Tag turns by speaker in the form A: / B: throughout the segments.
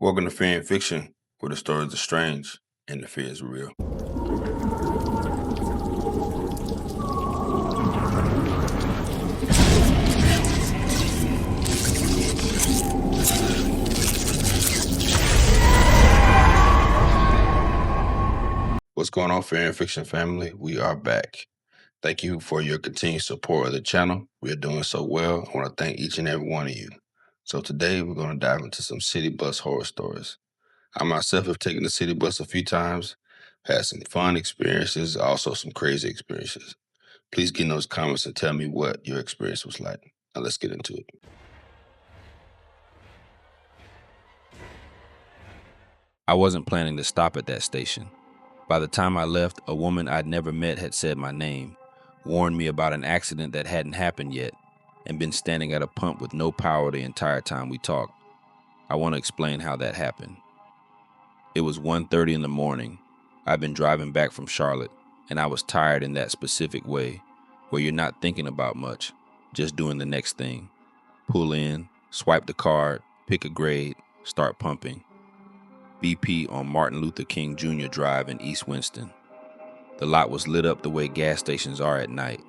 A: Welcome to Fear and Fiction, where the stories are strange and the fear is real. What's going on, Fear and Fiction family? We are back. Thank you for your continued support of the channel. We are doing so well. I want to thank each and every one of you. So today we're going to dive into some city bus horror stories. I myself have taken the city bus a few times, had some fun experiences, also some crazy experiences. Please get in those comments and tell me what your experience was like. Now let's get into it.
B: I wasn't planning to stop at that station. By the time I left, a woman I'd never met had said my name, warned me about an accident that hadn't happened yet, and been standing at a pump with no power the entire time we talked. I want to explain how that happened. It was 1:30 in the morning. I'd been driving back from Charlotte, and I was tired in that specific way, where you're not thinking about much, just doing the next thing. Pull in, swipe the card, pick a grade, start pumping. BP on Martin Luther King Jr. Drive in East Winston. The lot was lit up the way gas stations are at night.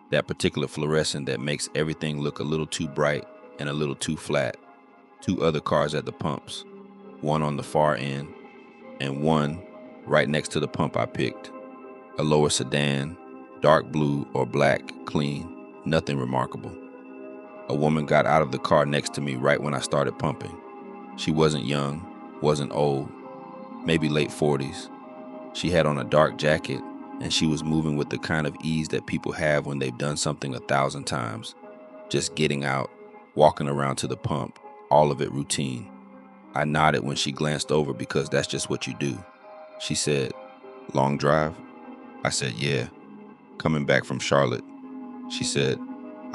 B: That particular fluorescent that makes everything look a little too bright and a little too flat. Two other cars at the pumps, one on the far end, and one right next to the pump I picked. A lower sedan, dark blue or black, clean, nothing remarkable. A woman got out of the car next to me right when I started pumping. She wasn't young, wasn't old, maybe late 40s. She had on a dark jacket, and she was moving with the kind of ease that people have when they've done something 1,000 times. Just getting out, walking around to the pump, all of it routine. I nodded when she glanced over because that's just what you do. She said, "Long drive?" I said, "Yeah, coming back from Charlotte." She said,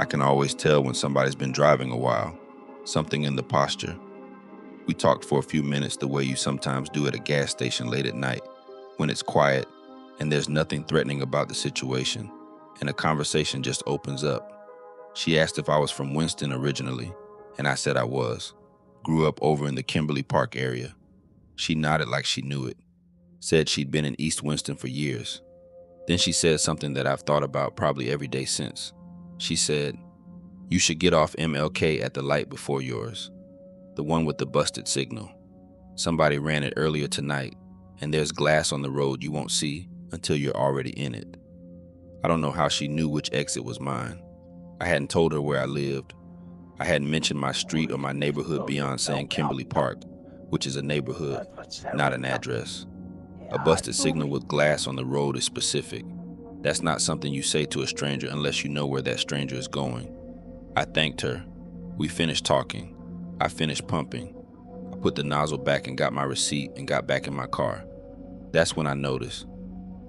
B: "I can always tell when somebody's been driving a while, something in the posture." We talked for a few minutes the way you sometimes do at a gas station late at night, when it's quiet and there's nothing threatening about the situation, and a conversation just opens up. She asked if I was from Winston originally, and I said I was. Grew up over in the Kimberly Park area. She nodded like she knew it, said she'd been in East Winston for years. Then she said something that I've thought about probably every day since. She said, "You should get off MLK at the light before yours. The one with the busted signal. Somebody ran it earlier tonight, and there's glass on the road you won't see until you're already in it." I don't know how she knew which exit was mine. I hadn't told her where I lived. I hadn't mentioned my street or my neighborhood beyond saying Kimberly Park, which is a neighborhood, not an address. A busted signal with glass on the road is specific. That's not something you say to a stranger unless you know where that stranger is going. I thanked her. We finished talking. I finished pumping. I put the nozzle back and got my receipt and got back in my car. That's when I noticed.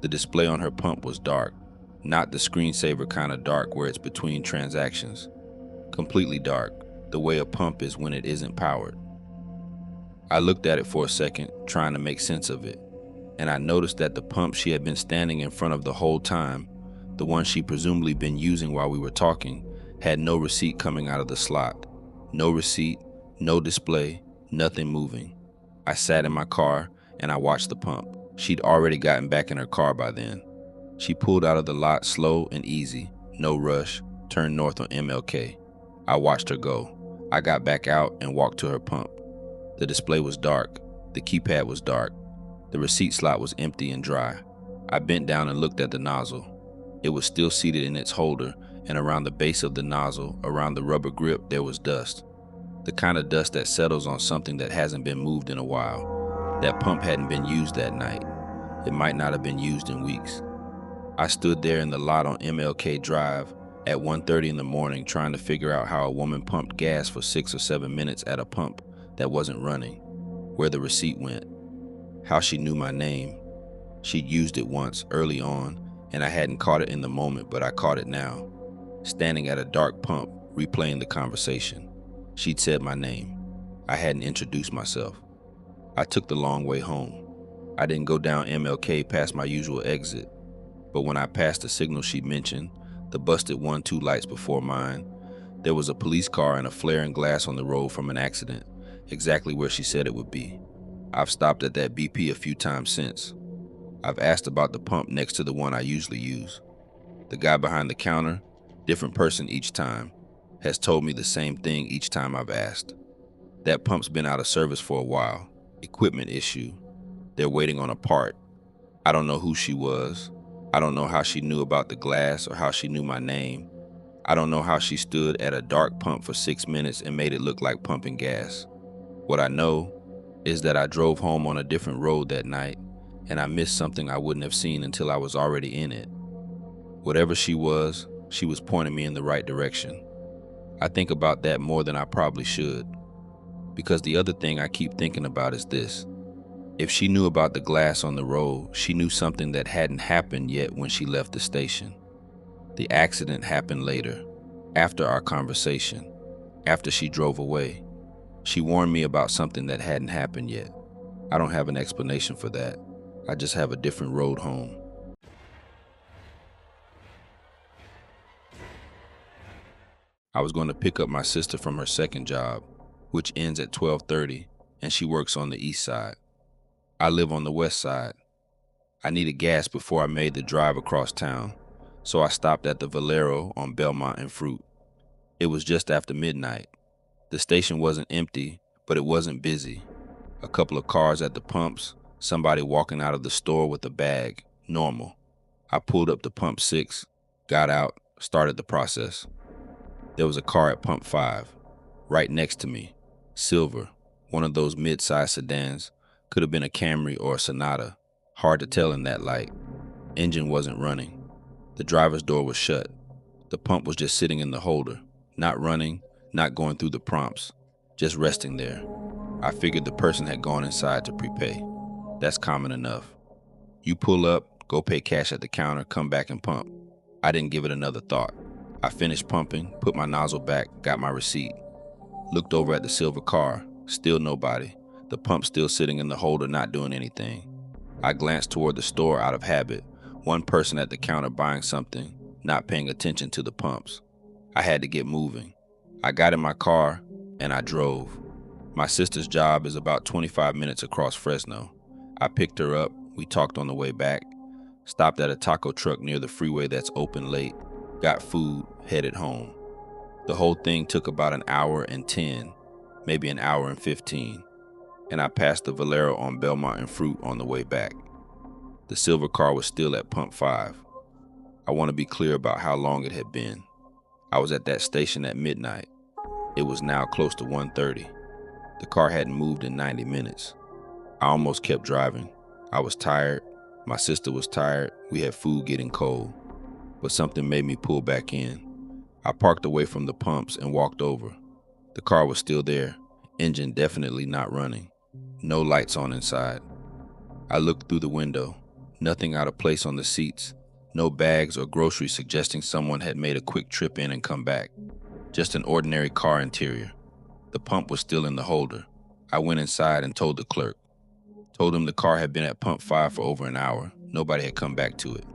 B: The display on her pump was dark, not the screensaver kind of dark where it's between transactions. Completely dark, the way a pump is when it isn't powered. I looked at it for a second, trying to make sense of it, and I noticed that the pump she had been standing in front of the whole time, the one she presumably been using while we were talking, had no receipt coming out of the slot. No receipt, no display, nothing moving. I sat in my car and I watched the pump. She'd already gotten back in her car by then. She pulled out of the lot slow and easy, no rush, turned north on MLK. I watched her go. I got back out and walked to her pump. The display was dark. The keypad was dark. The receipt slot was empty and dry. I bent down and looked at the nozzle. It was still seated in its holder, and around the base of the nozzle, around the rubber grip, there was dust. The kind of dust that settles on something that hasn't been moved in a while. That pump hadn't been used that night. It might not have been used in weeks. I stood there in the lot on MLK Drive at 1:30 in the morning trying to figure out how a woman pumped gas for 6 or 7 minutes at a pump that wasn't running, where the receipt went, how she knew my name. She'd used it once, early on, and I hadn't caught it in the moment, but I caught it now. Standing at a dark pump, replaying the conversation. She'd said my name. I hadn't introduced myself. I took the long way home. I didn't go down MLK past my usual exit, but when I passed the signal she mentioned, the busted 1-2 lights before mine, there was a police car and a flaring glass on the road from an accident, exactly where she said it would be. I've stopped at that BP a few times since. I've asked about the pump next to the one I usually use. The guy behind the counter, different person each time, has told me the same thing each time I've asked. That pump's been out of service for a while. Equipment issue. They're waiting on a part. I don't know who she was. I don't know how she knew about the glass or how she knew my name. I don't know how she stood at a dark pump for 6 minutes and made it look like pumping gas. What I know is that I drove home on a different road that night, and I missed something I wouldn't have seen until I was already in it. Whatever she was pointing me in the right direction. I think about that more than I probably should, because the other thing I keep thinking about is this. If she knew about the glass on the road, she knew something that hadn't happened yet when she left the station. The accident happened later, after our conversation, after she drove away. She warned me about something that hadn't happened yet. I don't have an explanation for that. I just have a different road home. I was going to pick up my sister from her second job, which ends at 12:30, and she works on the east side. I live on the west side. I needed gas before I made the drive across town, so I stopped at the Valero on Belmont and Fruit. It was just after midnight. The station wasn't empty, but it wasn't busy. A couple of cars at the pumps, somebody walking out of the store with a bag, normal. I pulled up to pump 6, got out, started the process. There was a car at pump 5, right next to me, silver, one of those mid-sized sedans, could have been a Camry or a Sonata, hard to tell in that light. Engine wasn't running. The driver's door was shut. The pump was just sitting in the holder, not running, not going through the prompts, just resting there. I figured the person had gone inside to prepay. That's common enough. You pull up, go pay cash at the counter, come back and pump. I didn't give it another thought. I finished pumping, put my nozzle back, got my receipt. Looked over at the silver car, still nobody. The pump still sitting in the holder, not doing anything. I glanced toward the store out of habit, one person at the counter buying something, not paying attention to the pumps. I had to get moving. I got in my car and I drove. My sister's job is about 25 minutes across Fresno. I picked her up, we talked on the way back, stopped at a taco truck near the freeway that's open late, got food, headed home. The whole thing took about an hour and 10, maybe an hour and 15, and I passed the Valero on Belmont and Fruit on the way back. The silver car was still at pump 5. I want to be clear about how long it had been. I was at that station at midnight. It was now close to 1:30. The car hadn't moved in 90 minutes. I almost kept driving. I was tired. My sister was tired. We had food getting cold. But something made me pull back in. I parked away from the pumps and walked over. The car was still there, engine definitely not running. No lights on inside. I looked through the window. Nothing out of place on the seats. No bags or groceries suggesting someone had made a quick trip in and come back. Just an ordinary car interior. The pump was still in the holder. I went inside and told the clerk. Told him the car had been at pump 5 for over an hour. Nobody had come back to it.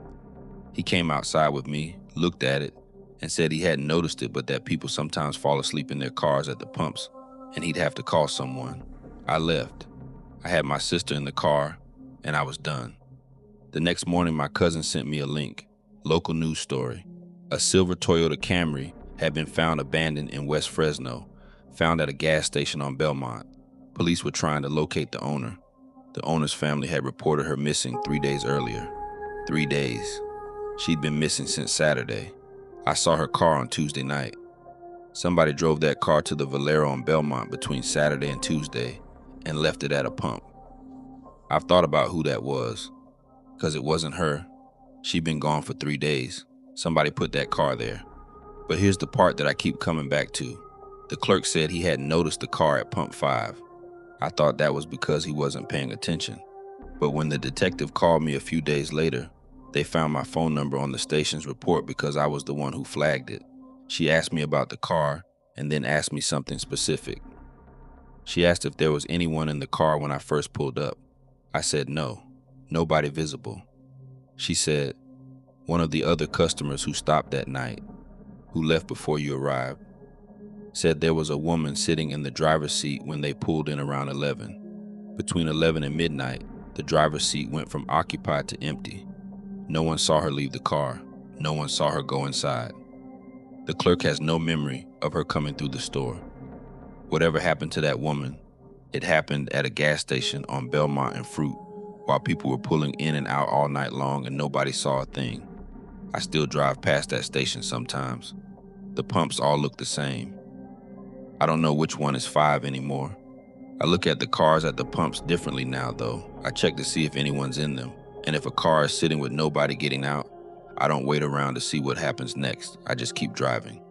B: He came outside with me, looked at it, and said he hadn't noticed it, but that people sometimes fall asleep in their cars at the pumps, and he'd have to call someone. I left. I had my sister in the car, and I was done. The next morning, my cousin sent me a link, local news story. A silver Toyota Camry had been found abandoned in West Fresno, found at a gas station on Belmont. Police were trying to locate the owner. The owner's family had reported her missing 3 days earlier. 3 days. She'd been missing since Saturday. I saw her car on Tuesday night. Somebody drove that car to the Valero on Belmont between Saturday and Tuesday and left it at a pump. I've thought about who that was, because it wasn't her. She'd been gone for 3 days. Somebody put that car there. But here's the part that I keep coming back to. The clerk said he hadn't noticed the car at pump 5. I thought that was because he wasn't paying attention. But when the detective called me a few days later, they found my phone number on the station's report because I was the one who flagged it. She asked me about the car and then asked me something specific. She asked if there was anyone in the car when I first pulled up. I said no, nobody visible. She said, one of the other customers who stopped that night, who left before you arrived. said there was a woman sitting in the driver's seat when they pulled in around 11. Between 11 and midnight, the driver's seat went from occupied to empty. No one saw her leave the car. No one saw her go inside. The clerk has no memory of her coming through the store. Whatever happened to that woman, it happened at a gas station on Belmont and Fruit while people were pulling in and out all night long and nobody saw a thing. I still drive past that station sometimes. The pumps all look the same. I don't know which one is 5 anymore. I look at the cars at the pumps differently now, though. I check to see if anyone's in them. And if a car is sitting with nobody getting out, I don't wait around to see what happens next. I just keep driving.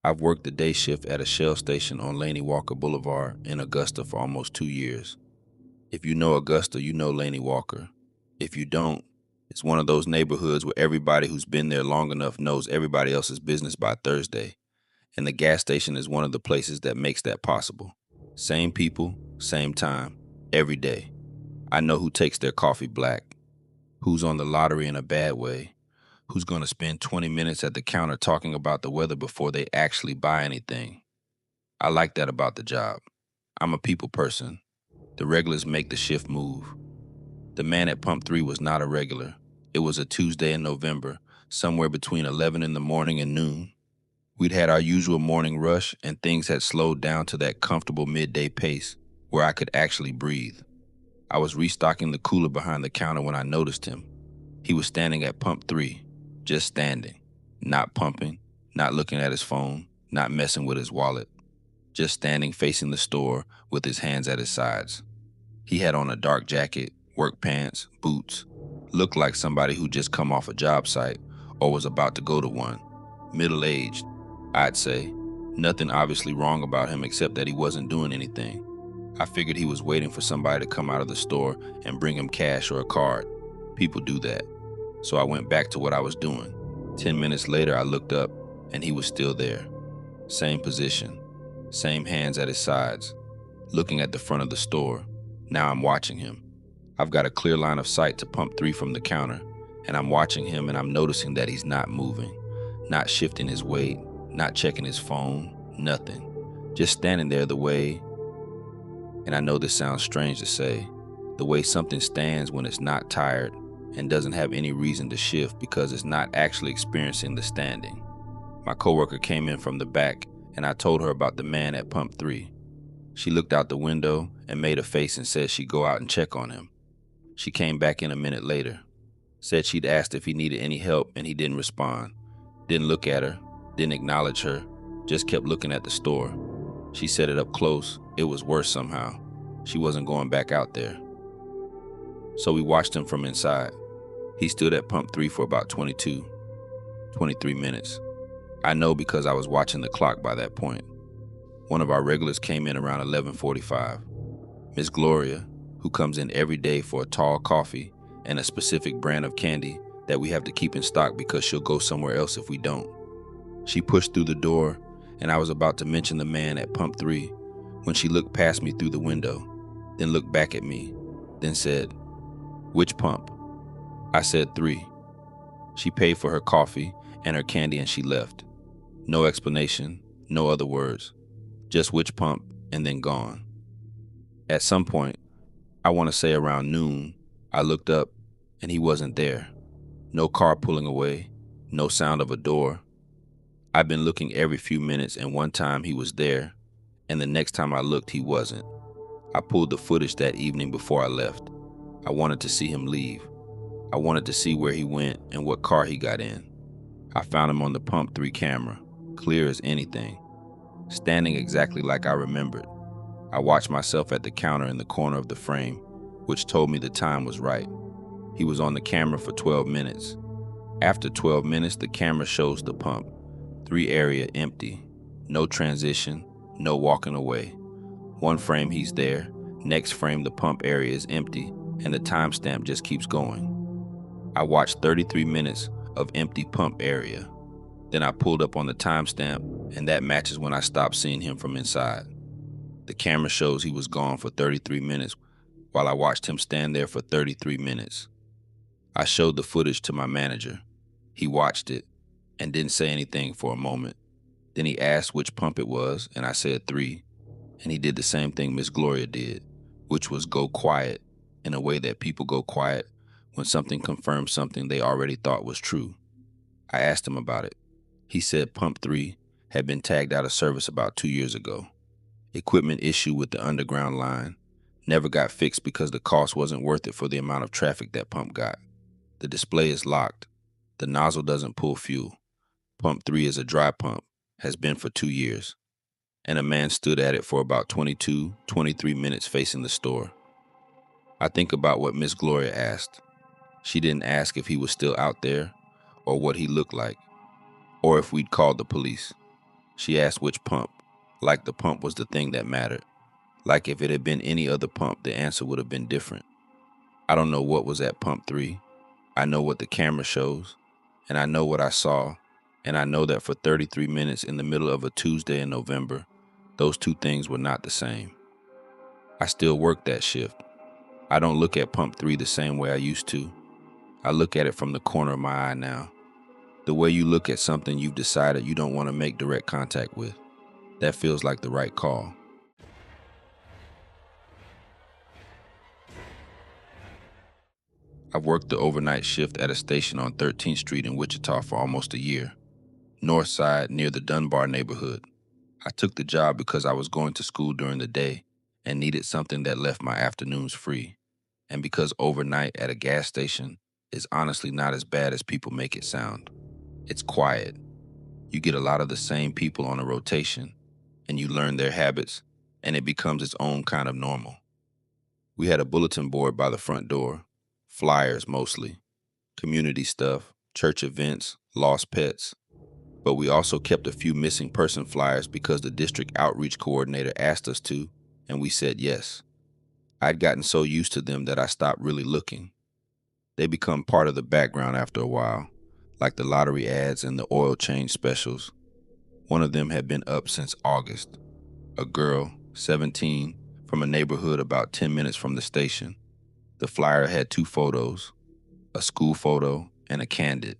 B: I've worked the day shift at a Shell station on Laney Walker Boulevard in Augusta for almost 2 years. If you know Augusta, you know Laney Walker. If you don't, it's one of those neighborhoods where everybody who's been there long enough knows everybody else's business by Thursday. And the gas station is one of the places that makes that possible. Same people, same time, every day. I know who takes their coffee black, who's on the lottery in a bad way, who's going to spend 20 minutes at the counter talking about the weather before they actually buy anything. I like that about the job. I'm a people person. The regulars make the shift move. The man at Pump 3 was not a regular. It was a Tuesday in November, somewhere between 11 in the morning and noon. We'd had our usual morning rush and things had slowed down to that comfortable midday pace where I could actually breathe. I was restocking the cooler behind the counter when I noticed him. He was standing at Pump 3, just standing, not pumping, not looking at his phone, not messing with his wallet, just standing facing the store with his hands at his sides. He had on a dark jacket, work pants, boots, looked like somebody who just come off a job site or was about to go to one. Middle-aged, I'd say. Nothing obviously wrong about him except that he wasn't doing anything. I figured he was waiting for somebody to come out of the store and bring him cash or a card. People do that. So I went back to what I was doing. 10 minutes later, I looked up and he was still there. Same position, same hands at his sides, looking at the front of the store. Now I'm watching him. I've got a clear line of sight to Pump 3 from the counter, and I'm watching him and I'm noticing that he's not moving, not shifting his weight, not checking his phone, nothing. Just standing there the way, and I know this sounds strange to say, the way something stands when it's not tired and doesn't have any reason to shift because it's not actually experiencing the standing. My coworker came in from the back and I told her about the man at Pump 3. She looked out the window and made a face and said she'd go out and check on him. She came back in a minute later, said she'd asked if he needed any help and he didn't respond, didn't look at her, didn't acknowledge her, just kept looking at the store. She said it up close, it was worse somehow. She wasn't going back out there. So we watched him from inside. He stood at Pump 3 for about 23 minutes. I know because I was watching the clock by that point. One of our regulars came in around 11:45. Miss Gloria, who comes in every day for a tall coffee and a specific brand of candy that we have to keep in stock because she'll go somewhere else if we don't. She pushed through the door and I was about to mention the man at Pump 3 when she looked past me through the window, then looked back at me, then said, "Which pump?" I said 3. She paid for her coffee and her candy and she left. No explanation, no other words, just which pump and then gone. At some point, I want to say around noon, I looked up and he wasn't there. No car pulling away, no sound of a door. I've been looking every few minutes and one time he was there and the next time I looked he wasn't. I pulled the footage that evening before I left. I wanted to see him leave. I wanted to see where he went and what car he got in. I found him on the Pump 3 camera, clear as anything, standing exactly like I remembered. I watched myself at the counter in the corner of the frame, which told me the time was right. He was on the camera for 12 minutes. After 12 minutes, the camera shows the Pump 3 area empty, no transition, no walking away. One frame he's there, next frame the Pump area is empty, and the timestamp just keeps going. I watched 33 minutes of empty Pump area. Then I pulled up on the timestamp, and that matches when I stopped seeing him from inside. The camera shows he was gone for 33 minutes, while I watched him stand there for 33 minutes. I showed the footage to my manager. He watched it and didn't say anything for a moment. Then he asked which pump it was, and I said 3. And he did the same thing Miss Gloria did, which was go quiet in a way that people go quiet when something confirms something they already thought was true. I asked him about it. He said pump 3 had been tagged out of service about 2 years ago. Equipment issue with the underground line. Never got fixed because the cost wasn't worth it for the amount of traffic that pump got. The display is locked. The nozzle doesn't pull fuel. Pump 3 is a dry pump, has been for 2 years. And a man stood at it for about 22, 23 minutes facing the store. I think about what Miss Gloria asked. She didn't ask if he was still out there, or what he looked like, or if we'd called the police. She asked which pump, like the pump was the thing that mattered. Like if it had been any other pump, the answer would have been different. I don't know what was at pump 3. I know what the camera shows, and I know what I saw, and I know that for 33 minutes in the middle of a Tuesday in November, those two things were not the same. I still work that shift. I don't look at pump 3 the same way I used to. I look at it from the corner of my eye now. The way you look at something you've decided you don't want to make direct contact with. That feels like the right call. I've worked the overnight shift at a station on 13th Street in Wichita for almost a year. North side near the Dunbar neighborhood. I took the job because I was going to school during the day and needed something that left my afternoons free. And because overnight at a gas station is honestly not as bad as people make it sound. It's quiet. You get a lot of the same people on a rotation, and you learn their habits, and it becomes its own kind of normal. We had a bulletin board by the front door, flyers mostly, community stuff, church events, lost pets. But we also kept a few missing person flyers because the district outreach coordinator asked us to, and we said yes. I'd gotten so used to them that I stopped really looking. They become part of the background after a while, like the lottery ads and the oil change specials. One of them had been up since August. A girl, 17, from a neighborhood about 10 minutes from the station. The flyer had 2 photos, a school photo and a candid.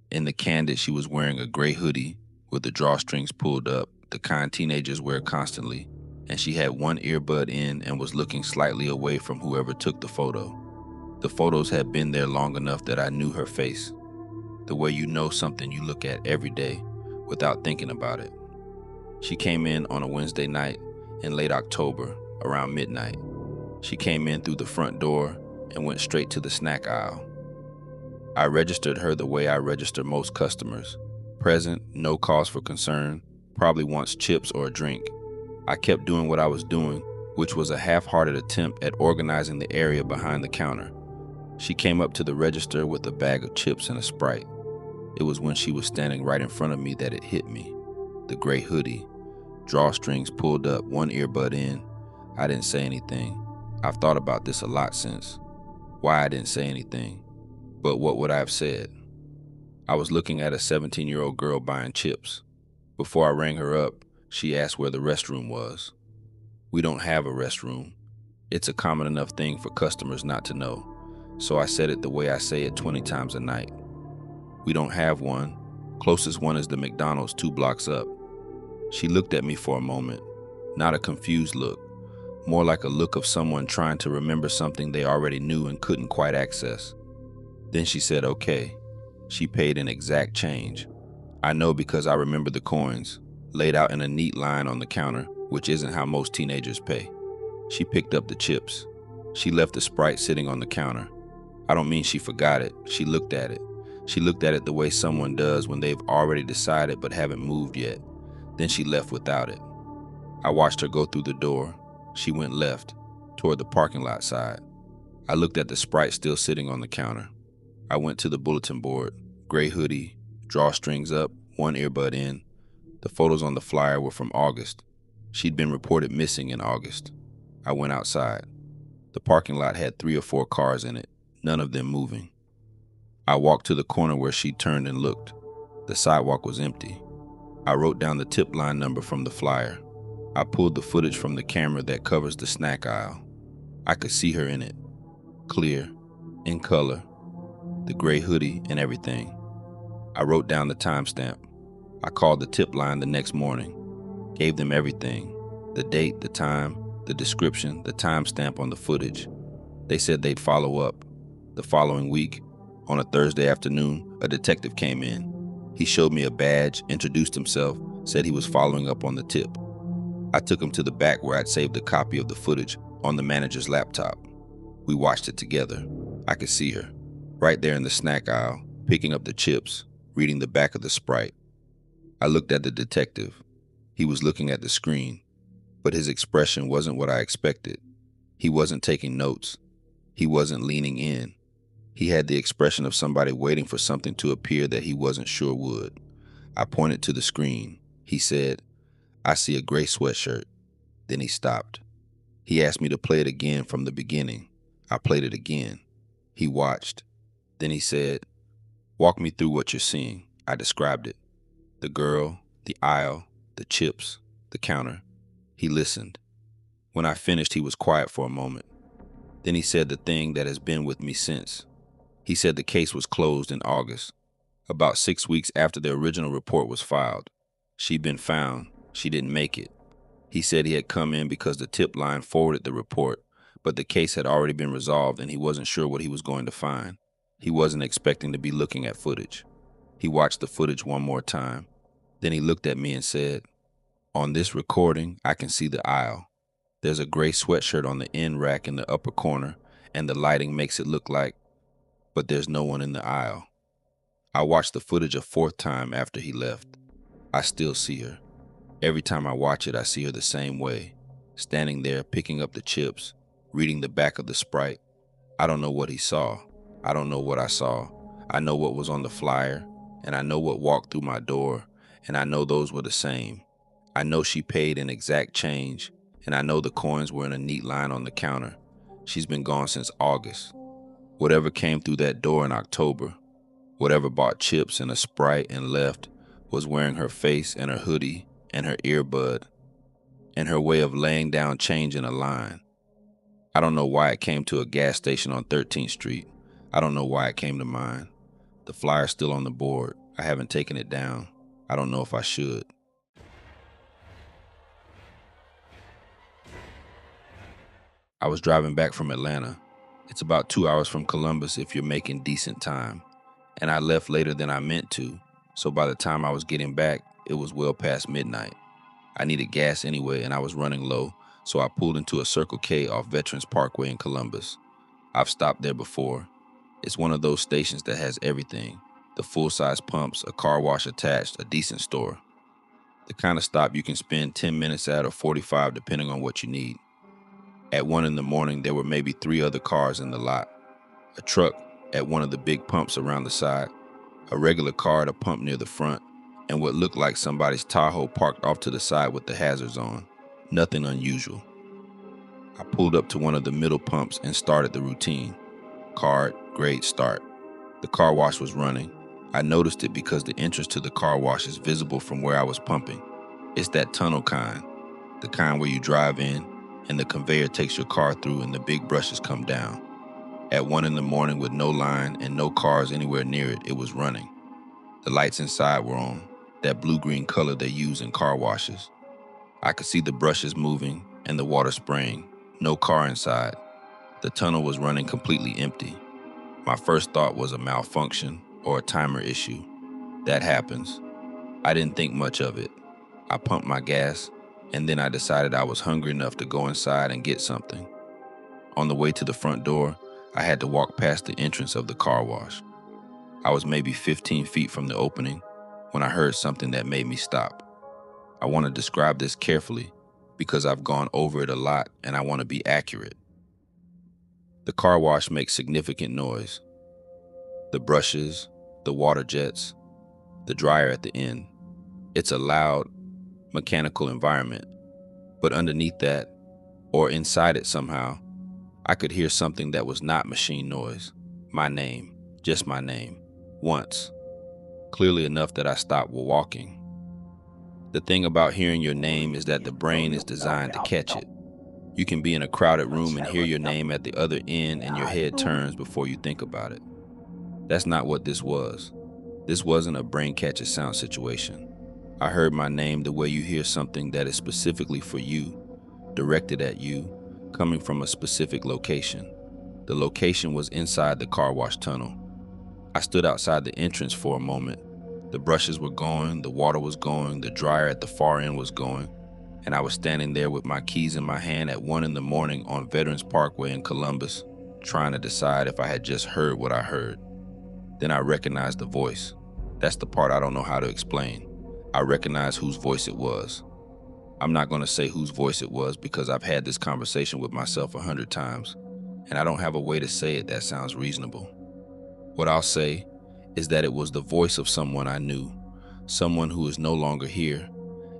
B: In the candid, she was wearing a gray hoodie with the drawstrings pulled up, the kind teenagers wear constantly, and she had one earbud in and was looking slightly away from whoever took the photo. The photos had been there long enough that I knew her face, the way you know something you look at every day without thinking about it. She came in on a Wednesday night in late October, around midnight. She came in through the front door and went straight to the snack aisle. I registered her the way I register most customers. Present, no cause for concern, probably wants chips or a drink. I kept doing what I was doing, which was a half-hearted attempt at organizing the area behind the counter. She came up to the register with a bag of chips and a Sprite. It was when she was standing right in front of me that it hit me. The gray hoodie, drawstrings pulled up, one earbud in. I didn't say anything. I've thought about this a lot since. Why I didn't say anything. But what would I have said? I was looking at a 17-year-old girl buying chips. Before I rang her up, she asked where the restroom was. We don't have a restroom. It's a common enough thing for customers not to know, so I said it the way I say it 20 times a night. We don't have one. Closest one is the McDonald's 2 blocks up. She looked at me for a moment, not a confused look, more like a look of someone trying to remember something they already knew and couldn't quite access. Then she said, okay. She paid in exact change. I know because I remember the coins, laid out in a neat line on the counter, which isn't how most teenagers pay. She picked up the chips. She left the Sprite sitting on the counter. I don't mean she forgot it. She looked at it. She looked at it the way someone does when they've already decided but haven't moved yet. Then she left without it. I watched her go through the door. She went left, toward the parking lot side. I looked at the Sprite still sitting on the counter. I went to the bulletin board, gray hoodie, drawstrings up, one earbud in. The photos on the flyer were from August. She'd been reported missing in August. I went outside. The parking lot had 3 or 4 cars in it, none of them moving. I walked to the corner where she turned and looked. The sidewalk was empty. I wrote down the tip line number from the flyer. I pulled the footage from the camera that covers the snack aisle. I could see her in it, clear, in color, the gray hoodie and everything. I wrote down the timestamp. I called the tip line the next morning, gave them everything: the date, the time, the description, the timestamp on the footage. They said they'd follow up. The following week, on a Thursday afternoon, a detective came in. He showed me a badge, introduced himself, said he was following up on the tip. I took him to the back where I'd saved a copy of the footage on the manager's laptop. We watched it together. I could see her, right there in the snack aisle, picking up the chips, reading the back of the Sprite. I looked at the detective. He was looking at the screen, but his expression wasn't what I expected. He wasn't taking notes. He wasn't leaning in. He had the expression of somebody waiting for something to appear that he wasn't sure would. I pointed to the screen. He said, "I see a gray sweatshirt." Then he stopped. He asked me to play it again from the beginning. I played it again. He watched. Then he said, "Walk me through what you're seeing." I described it. The girl, the aisle, the chips, the counter. He listened. When I finished, he was quiet for a moment. Then he said the thing that has been with me since. He said the case was closed in August, about 6 weeks after the original report was filed. She'd been found. She didn't make it. He said he had come in because the tip line forwarded the report, but the case had already been resolved and he wasn't sure what he was going to find. He wasn't expecting to be looking at footage. He watched the footage one more time. Then he looked at me and said, "On this recording, I can see the aisle. There's a gray sweatshirt on the end rack in the upper corner, and the lighting makes it look like, but there's no one in the aisle." I watched the footage a fourth time after he left. I still see her. Every time I watch it, I see her the same way, standing there picking up the chips, reading the back of the Sprite. I don't know what he saw. I don't know what I saw. I know what was on the flyer, and I know what walked through my door, and I know those were the same. I know she paid in exact change, and I know the coins were in a neat line on the counter. She's been gone since August. Whatever came through that door in October, whatever bought chips and a Sprite and left, was wearing her face and her hoodie and her earbud and her way of laying down change in a line. I don't know why it came to a gas station on 13th Street. I don't know why it came to mine. The flyer's still on the board. I haven't taken it down. I don't know if I should. I was driving back from Atlanta. It's about 2 hours from Columbus if you're making decent time. And I left later than I meant to, so by the time I was getting back, it was well past midnight. I needed gas anyway, and I was running low, so I pulled into a Circle K off Veterans Parkway in Columbus. I've stopped there before. It's one of those stations that has everything: the full-size pumps, a car wash attached, a decent store. The kind of stop you can spend 10 minutes at or 45 depending on what you need. At 1 in the morning, there were maybe 3 other cars in the lot. A truck at one of the big pumps around the side, a regular car at a pump near the front, and what looked like somebody's Tahoe parked off to the side with the hazards on. Nothing unusual. I pulled up to one of the middle pumps and started the routine. Card, grade, start. The car wash was running. I noticed it because the entrance to the car wash is visible from where I was pumping. It's that tunnel kind, the kind where you drive in and the conveyor takes your car through and the big brushes come down. At 1 in the morning with no line and no cars anywhere near it, it was running. The lights inside were on, that blue-green color they use in car washes. I could see the brushes moving and the water spraying. No car inside. The tunnel was running completely empty. My first thought was a malfunction or a timer issue. That happens. I didn't think much of it. I pumped my gas, and then I decided I was hungry enough to go inside and get something. On the way to the front door, I had to walk past the entrance of the car wash. I was maybe 15 feet from the opening when I heard something that made me stop. I want to describe this carefully because I've gone over it a lot and I want to be accurate. The car wash makes significant noise. The brushes, the water jets, the dryer at the end. It's a loud, mechanical environment. But underneath that, or inside it somehow, I could hear something that was not machine noise. My name, just my name, once. Clearly enough that I stopped walking. The thing about hearing your name is that the brain is designed to catch it. You can be in a crowded room and hear your name at the other end and your head turns before you think about it. That's not what this was. This wasn't a brain catch a sound situation. I heard my name the way you hear something that is specifically for you, directed at you, coming from a specific location. The location was inside the car wash tunnel. I stood outside the entrance for a moment. The brushes were going, the water was going, the dryer at the far end was going, and I was standing there with my keys in my hand at 1 in the morning on Veterans Parkway in Columbus, trying to decide if I had just heard what I heard. Then I recognized the voice. That's the part I don't know how to explain. I recognized whose voice it was. I'm not going to say whose voice it was because I've had this conversation with myself 100 times, and I don't have a way to say it that sounds reasonable. What I'll say is that it was the voice of someone I knew, someone who is no longer here,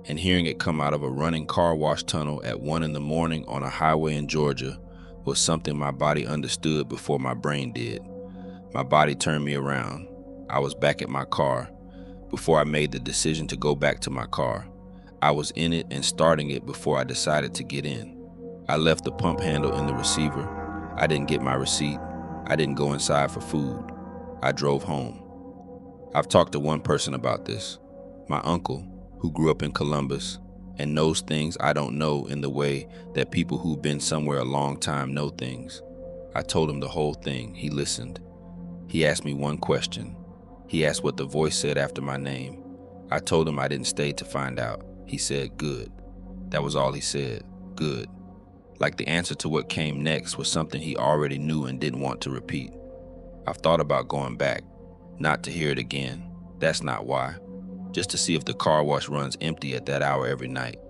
B: and hearing it come out of a running car wash tunnel at 1 in the morning on a highway in Georgia was something my body understood before my brain did. My body turned me around. I was back at my car. Before I made the decision to go back to my car, I was in it and starting it before I decided to get in. I left the pump handle in the receiver. I didn't get my receipt. I didn't go inside for food. I drove home. I've talked to one person about this, my uncle, who grew up in Columbus and knows things I don't know in the way that people who've been somewhere a long time know things. I told him the whole thing. He listened. He asked me one question. He asked what the voice said after my name. I told him I didn't stay to find out. He said, "Good." That was all he said, "Good." Like the answer to what came next was something he already knew and didn't want to repeat. I've thought about going back, not to hear it again. That's not why. Just to see if the car wash runs empty at that hour every night.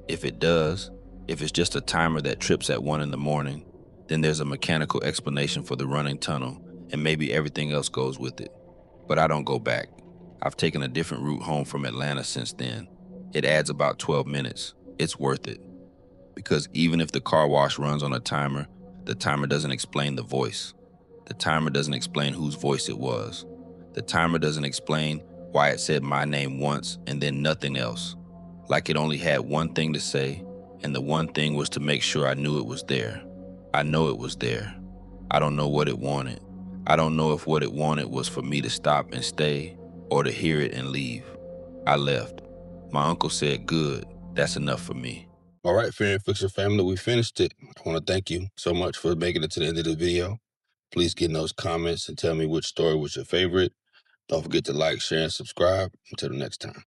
B: If it does, if it's just a timer that trips at 1 in the morning, then there's a mechanical explanation for the running tunnel, and maybe everything else goes with it. But I don't go back. I've taken a different route home from Atlanta since then. It adds about 12 minutes. It's worth it. Because even if the car wash runs on a timer, the timer doesn't explain the voice. The timer doesn't explain whose voice it was. The timer doesn't explain why it said my name once and then nothing else. Like it only had one thing to say, and the one thing was to make sure I knew it was there. I know it was there. I don't know what it wanted. I don't know if what it wanted was for me to stop and stay or to hear it and leave. I left. My uncle said, "Good, that's enough for me."
A: All right, Fear and Fiction family, we finished it. I want to thank you so much for making it to the end of the video. Please get in those comments and tell me which story was your favorite. Don't forget to like, share, and subscribe. Until the next time.